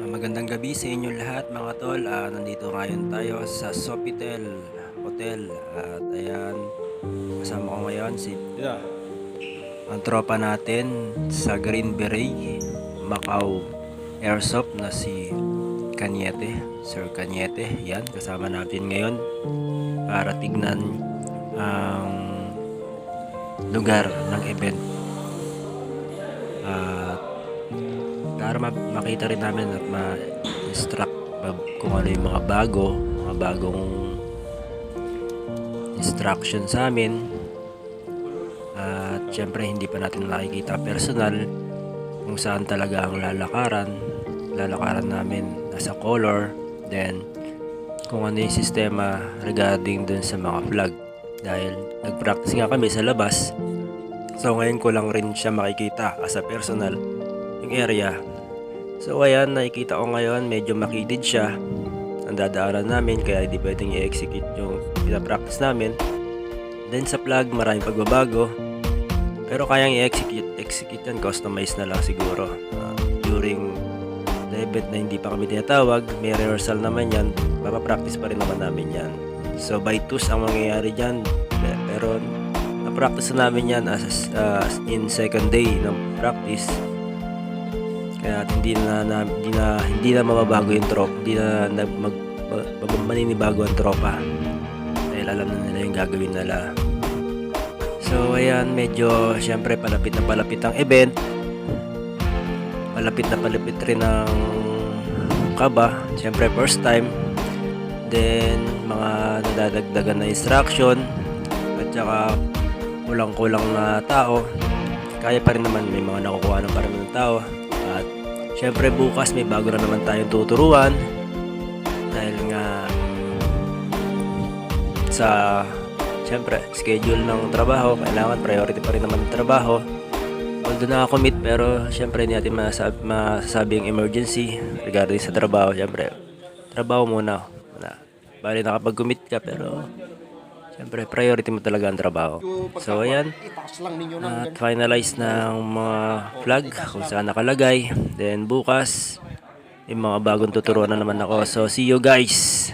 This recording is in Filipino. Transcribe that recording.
Magandang gabi sa inyo lahat mga tol. Nandito ngayon tayo sa Sofitel Hotel. At ayan, kasama ko ngayon si ang tropa natin sa Green Beret, Macau Airsoft na si Cañete, Sir Cañete. Yan, kasama natin ngayon para tignan ang lugar ng event. At para makita rin namin at ma-instruct kung ano yung mga bagong instruction sa amin. At syempre hindi pa natin nakikita personal kung saan talaga ang lalakaran namin nasa color, then kung ano yung sistema regarding dun sa mga flag, dahil nag-practice nga kami sa labas. So ngayon ko lang rin siya makikita as a personal yung area. So ayan, nakikita ko ngayon medyo makitid siya ang dadaanan namin, kaya hindi pwedeng i-execute yung pinapractice namin. Then sa flag maraming pagbabago, pero kayang i-execute yan, customize na lang siguro. During the event na hindi pa kami tinatawag, may rehearsal naman yan, mapapractice pa rin naman namin yan. So by twos ang mangyayari dyan, pero na-practice na namin yan as in second day ng practice. Kaya hindi na mababago yung tropa, hindi na maninibago ang tropa, dahil alam na nila yung gagawin nila. So ayan, medyo syempre palapit ang event, palapit rin ang kaba, syempre first time, then mga nadadagdagan na instruction, at saka kulang na tao. Kaya pa rin naman, may mga nakukuha ng parang ng tao. At syempre bukas may bago na naman tayong tuturuan, dahil nga sa syempre schedule ng trabaho, kailangan priority pa rin naman ng trabaho. Although nakakommit, pero syempre hindi natin masasabi yung emergency regarding sa trabaho. Syempre trabaho muna. Bali nakapag-commit ka, pero syempre priority mo talaga ang trabaho. So ayan, at finalize ng mga flag kung saan nakalagay. Then bukas yung mga bagong tuturuan na naman ako. So see you guys.